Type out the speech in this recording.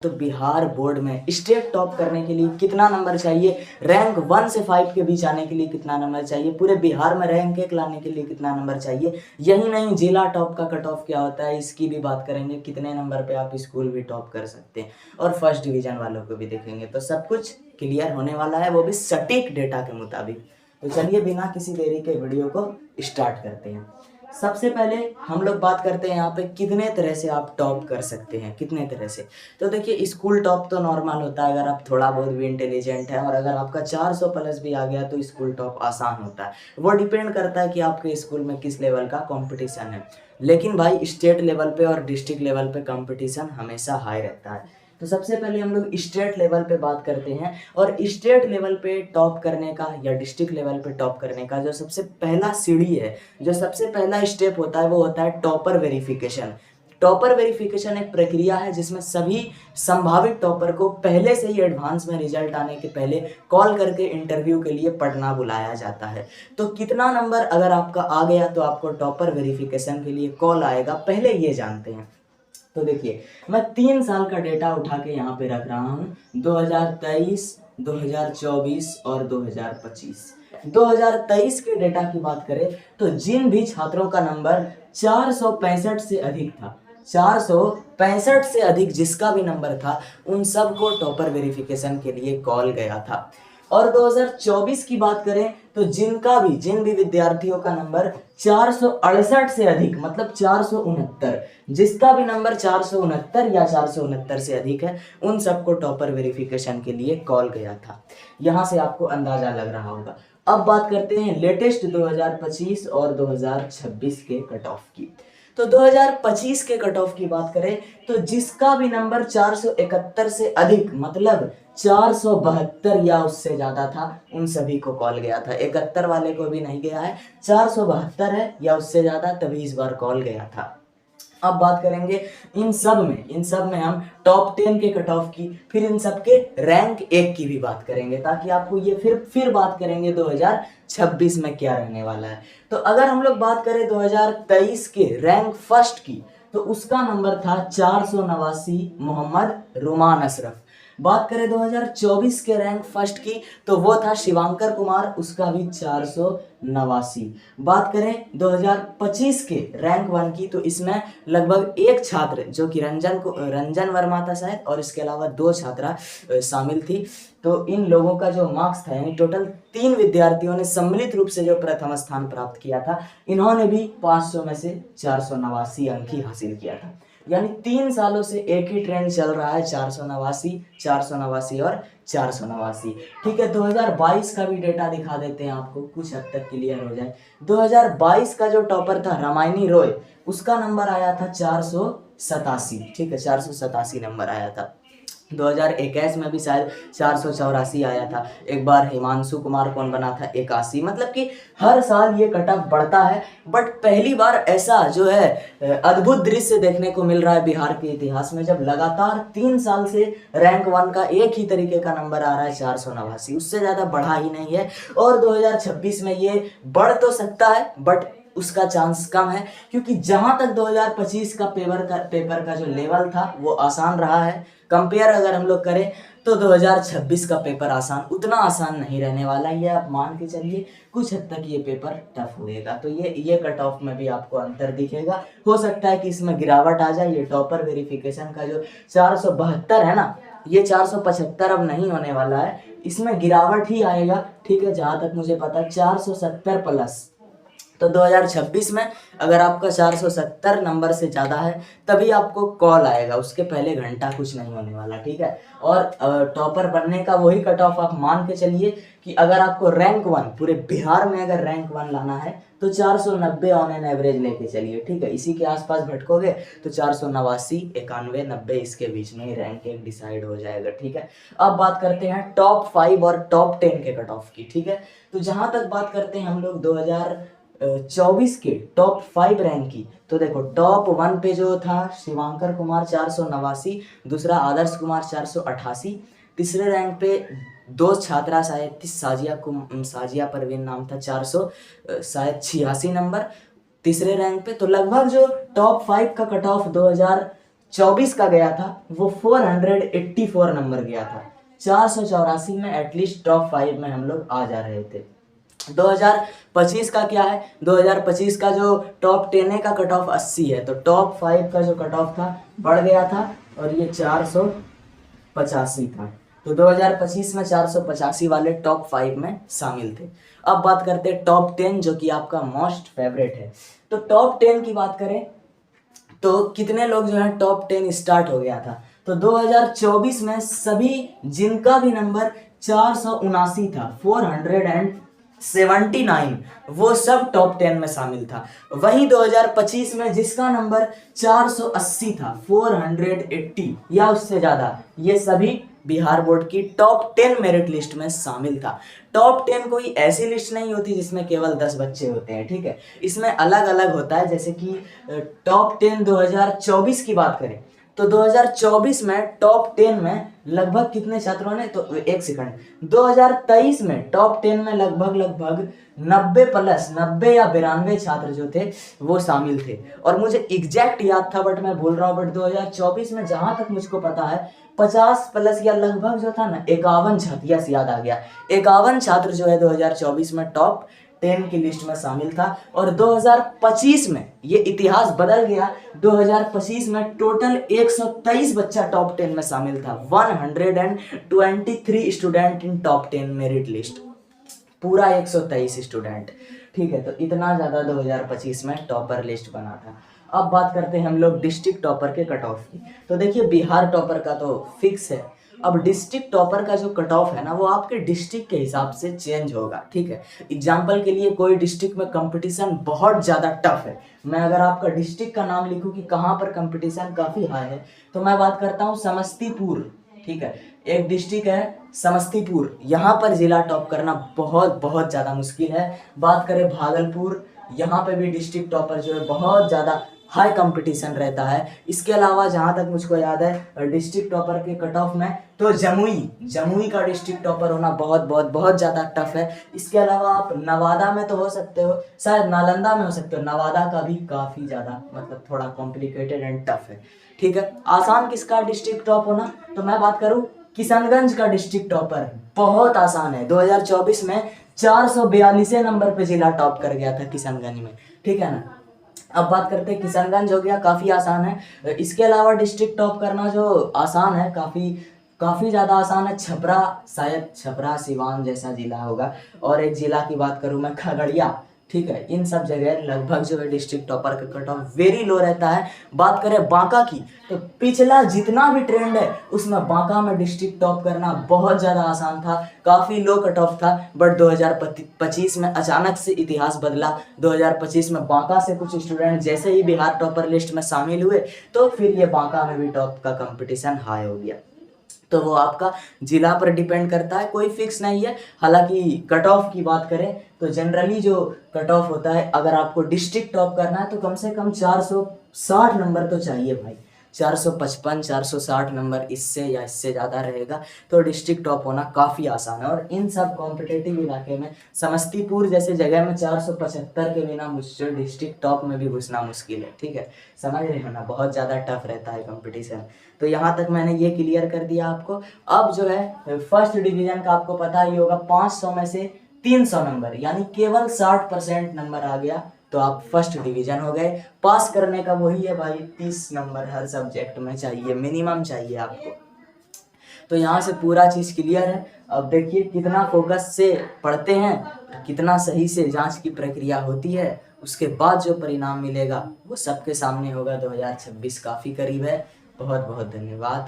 तो बिहार बोर्ड में state top करने के लिए कितना नंबर चाहिए, रैंक 1 से 5 के बीच आने के लिए कितना नंबर चाहिए, पूरे बिहार में रैंक 1 लाने के लिए कितना नंबर चाहिए, यही नहीं जिला टॉप का कट ऑफ क्या होता है इसकी भी बात करेंगे, कितने नंबर पे आप स्कूल भी टॉप कर सकते हैं और फर्स्ट डिवीजन वालों को भी देखेंगे। तो सब कुछ क्लियर होने वाला है, वो भी सटीक डेटा के मुताबिक। तो चलिए बिना किसी देरी के वीडियो को स्टार्ट करते हैं। सबसे पहले हम लोग बात करते हैं यहाँ पे कितने तरह से आप टॉप कर सकते हैं, कितने तरह से। तो देखिए स्कूल टॉप तो नॉर्मल होता है अगर आप थोड़ा बहुत भी इंटेलिजेंट है, और अगर आपका 400 प्लस भी आ गया तो स्कूल टॉप आसान होता है। वो डिपेंड करता है कि आपके स्कूल में किस लेवल का कंपटीशन है, लेकिन भाई स्टेट लेवल पे और डिस्ट्रिक्ट लेवल पे कंपटीशन हमेशा हाई रहता है। तो सबसे पहले हम लोग स्टेट लेवल पे बात करते हैं, और स्टेट लेवल पे टॉप करने का या डिस्ट्रिक्ट लेवल पे टॉप करने का जो सबसे पहला सीढ़ी है, जो सबसे पहला स्टेप होता है वो होता है टॉपर वेरिफिकेशन। टॉपर वेरिफिकेशन एक प्रक्रिया है जिसमें सभी संभावित टॉपर को पहले से ही एडवांस में रिजल्ट आने के पहले कॉल करके इंटरव्यू के लिए पढ़ना बुलाया जाता है। तो कितना नंबर अगर आपका आ गया तो आपको टॉपर वेरिफिकेशन के लिए कॉल आएगा, पहले ये जानते हैं। तो देखिए मैं 3 साल का डेटा उठा के यहाँ पे रख रहा हूँ, 2023, 2024 और 2025। 2023 के डेटा की बात करें तो जिन भी छात्रों का नंबर 465 से अधिक था, 465 से अधिक जिसका भी नंबर था, उन सबको टॉपर वेरिफिकेशन के लिए कॉल गया था। और 2024 की बात करें तो जिन भी विद्यार्थियों का नंबर 468 से अधिक, मतलब 469, जिसका भी नंबर 469 या 469 से अधिक है, उन सबको टॉपर वेरिफिकेशन के लिए कॉल गया था। यहां से आपको अंदाजा लग रहा होगा। अब बात करते हैं लेटेस्ट 2025 और 2026 के कट ऑफ की। तो 2025 के कट ऑफ की बात करें तो जिसका भी नंबर 471 से अधिक, मतलब 472 या उससे ज्यादा था, उन सभी को कॉल गया था। 71 वाले को भी नहीं गया है, 472 है या उससे ज्यादा तभी इस बार कॉल गया था। अब बात करेंगे इन सब में हम टॉप 10 के कट ऑफ की, फिर इन सब के रैंक 1 की भी बात करेंगे, ताकि आपको ये फिर बात करेंगे 2026 में क्या रहने वाला है। तो अगर हम लोग बात करें 2023 के रैंक फर्स्ट की, तो उसका नंबर था 489, मोहम्मद रुमान अशरफ। बात करें 2024 के रैंक फर्स्ट की तो वो था शिवांकर कुमार, उसका भी 489। बात करें 2025 के रैंक 1 की तो इसमें लगभग एक छात्र जो कि रंजन वर्मा था शायद, और इसके अलावा 2 छात्रा शामिल थी। तो इन लोगों का जो मार्क्स था, यानी टोटल 3 विद्यार्थियों ने सम्मिलित रूप से जो प्रथम स्थान प्राप्त किया था, इन्होंने भी 500 में से 489 अंक ही हासिल किया था। यानी 3 सालों से एक ही ट्रेंड चल रहा है, 489, 489 और 489। ठीक है, 2022 का भी डेटा दिखा देते हैं आपको, कुछ हद तक क्लियर हो जाए। 2022 का जो टॉपर था रामायणी रॉय, उसका नंबर आया था 487। ठीक है, 487 नंबर आया था। 2021 में भी शायद 484 आया था। एक बार हिमांशु कुमार कौन बना था, 81। मतलब कि हर साल ये कट ऑफ बढ़ता है, बट पहली बार ऐसा जो है अद्भुत दृश्य देखने को मिल रहा है बिहार के इतिहास में, जब लगातार 3 साल से रैंक 1 का एक ही तरीके का नंबर आ रहा है 489, उससे ज़्यादा बढ़ा ही नहीं है। और 2026 में ये बढ़ तो सकता है, बट उसका चांस कम है, क्योंकि जहां तक 2025 का पेपर का जो लेवल था वो आसान रहा है, कंपेयर अगर हम लोग करें तो 2026 का पेपर उतना आसान नहीं रहने वाला। ये आप मान के चलिए, कुछ हद तक ये पेपर टफ होएगा। तो ये कट ऑफ में भी आपको अंतर दिखेगा। हो सकता है कि इसमें गिरावट आ जाए। ये टॉपर वेरिफिकेशन का जो 472 है ना, ये 475 अब नहीं होने वाला है, इसमें गिरावट ही आएगा। ठीक है, जहां तक मुझे पता 470 प्लस। तो 2026 में अगर आपका 470 नंबर से ज़्यादा है तभी आपको कॉल आएगा, उसके पहले घंटा कुछ नहीं होने वाला। ठीक है, और टॉपर बनने का वही कट ऑफ आप मान के चलिए कि अगर आपको रैंक 1 पूरे बिहार में अगर रैंक 1 लाना है तो 490 ऑन एन एवरेज लेके चलिए। ठीक है, इसी के आसपास भटकोगे तो 489, 91, 90 इसके बीच में ही रैंक 1 डिसाइड हो जाएगा। ठीक है, अब बात करते हैं टॉप 5 और टॉप 10 के कट ऑफ की। ठीक है, तो जहां तक बात करते हैं हम लोग 2024 के टॉप 5 रैंक की, तो देखो टॉप 1 पे जो था शिवांकर कुमार 489, दूसरा आदर्श कुमार 488, तीसरे रैंक पे 2 छात्रा शायद थी, साजिया परवीन नाम था, 400 शायद 86 नंबर तीसरे रैंक पे। तो लगभग जो टॉप 5 का कट ऑफ 2024 का गया था वो 484 नंबर गया था। 484 में एटलीस्ट टॉप 5 में हम लोग आ जा रहे थे। 2025 का क्या है, 2025 का जो टॉप 10 का कट ऑफ 80 है, तो टॉप 5 का जो कट ऑफ था बढ़ गया था और ये 485 था। तो 2025 में 485 वाले टॉप 5 में शामिल थे। अब बात करते हैं टॉप 10 जो कि आपका मोस्ट फेवरेट है। तो टॉप 10 की बात करें तो कितने लोग जो है टॉप 10 स्टार्ट हो गया था। तो 2024 में सभी जिनका भी नंबर 479 था, 479, वो सब टॉप 10 में शामिल था। वहीं 2025 में जिसका नंबर 480 था, 480 या उससे ज़्यादा, ये सभी बिहार बोर्ड की टॉप 10 मेरिट लिस्ट में शामिल था। टॉप 10 कोई ऐसी लिस्ट नहीं होती जिसमें केवल 10 बच्चे होते हैं, ठीक है, इसमें अलग अलग होता है। जैसे कि टॉप 10 2024 की बात करें तो 2024 में टॉप 10 में लगभग कितने छात्रों ने, तो एक सेकंड, 2023 में टॉप 10 में लगभग 90 या 92 छात्र जो थे वो शामिल थे। और मुझे एग्जैक्ट याद था बट मैं भूल रहा हूँ, बट 2024 में जहां तक मुझको पता है 50 प्लस या लगभग जो था ना 51 छात्र, यस याद आ गया, 51 छात्र जो है 2024 में टॉप 10 की लिस्ट में शामिल था। और 2025 में ये इतिहास बदल गया। 2025 में टोटल 123 बच्चा टॉप 10 में शामिल था। 123 student in top 10 merit list, पूरा 123 स्टूडेंट, ठीक है। तो इतना ज़्यादा 2025 में टॉपर लिस्ट बना था। अब बात करते हैं हम लोग डिस्ट्रिक्ट टॉपर के कट ऑफ की। तो देखिए बिहार टॉपर का तो फिक्स है। अब डिस्ट्रिक्ट टॉपर का जो कट ऑफ है ना वो आपके डिस्ट्रिक्ट के हिसाब से चेंज होगा, ठीक है। एग्जाम्पल के लिए कोई डिस्ट्रिक्ट में कंपटीशन बहुत ज़्यादा टफ है, मैं अगर आपका डिस्ट्रिक्ट का नाम लिखूँ कि कहाँ पर कंपटीशन काफ़ी हाई है, तो मैं बात करता हूँ समस्तीपुर, ठीक है। एक डिस्ट्रिक्ट है समस्तीपुर, यहाँ पर जिला टॉप करना बहुत बहुत ज़्यादा मुश्किल है। बात करें भागलपुर, यहाँ पे भी डिस्ट्रिक्ट टॉपर जो है बहुत ज़्यादा हाई कंपटीशन रहता है। इसके अलावा जहाँ तक मुझको याद है डिस्ट्रिक्ट टॉपर के कट ऑफ में तो जमुई का डिस्ट्रिक्ट टॉपर होना बहुत ज़्यादा टफ है। इसके अलावा आप नवादा में तो हो सकते हो, शायद नालंदा में हो सकते हो, नवादा का भी काफ़ी ज़्यादा मतलब थोड़ा कॉम्प्लिकेटेड एंड टफ है, ठीक है। आसान किसका डिस्ट्रिक्ट टॉप होना, तो मैं बात करूँ किशनगंज का डिस्ट्रिक्ट टॉपर बहुत आसान है। 2024 में 442 नंबर पे जिला टॉप कर गया था किशनगंज में, ठीक है ना। अब बात करते हैं किशनगंज हो गया, काफ़ी आसान है। इसके अलावा डिस्ट्रिक्ट टॉप करना जो आसान है, काफ़ी ज़्यादा आसान है, छपरा, शायद छपरा सिवान जैसा जिला होगा। और एक जिला की बात करूँ मैं खगड़िया, ठीक है। इन सब जगह लगभग जो है डिस्ट्रिक्ट टॉपर का कट ऑफ वेरी लो रहता है। बात करें बांका की तो पिछला जितना भी ट्रेंड है उसमें बांका में डिस्ट्रिक्ट टॉप करना बहुत ज़्यादा आसान था, काफ़ी लो कट ऑफ था। बट 2025 में अचानक से इतिहास बदला। 2025 में बांका से कुछ स्टूडेंट जैसे ही बिहार टॉपर लिस्ट में शामिल हुए तो फिर ये बांका में भी टॉप का कंपटीशन हाई हो गया। तो वो आपका जिला पर डिपेंड करता है, कोई फिक्स नहीं है। हालांकि कट ऑफ की बात करें तो जनरली जो कट ऑफ होता है, अगर आपको डिस्ट्रिक्ट टॉप करना है तो कम से कम 460 नंबर तो चाहिए भाई, 455 460 नंबर, इससे या इससे ज़्यादा रहेगा तो डिस्ट्रिक्ट टॉप होना काफ़ी आसान है। और इन सब कॉम्पिटेटिव इलाके में समस्तीपुर जैसे जगह में 475 के बिना मुझसे डिस्ट्रिक्ट टॉप में भी घुसना मुश्किल है, ठीक है, समझ रहे हो ना, बहुत ज़्यादा टफ रहता है कंपटीशन। तो यहाँ तक मैंने ये क्लियर कर दिया आपको। अब जो है फर्स्ट डिवीज़न का आपको पता ही होगा, 500 में से 300 नंबर यानी केवल 60% नंबर आ गया तो आप फर्स्ट डिवीजन हो गए। पास करने का वही है भाई, 30 नंबर हर सब्जेक्ट में चाहिए, मिनिमम चाहिए आपको। तो यहाँ से पूरा चीज़ क्लियर है। अब देखिए कितना फोकस से पढ़ते हैं, कितना सही से जांच की प्रक्रिया होती है, उसके बाद जो परिणाम मिलेगा वो सबके सामने होगा। 2026 काफ़ी करीब है। बहुत बहुत धन्यवाद।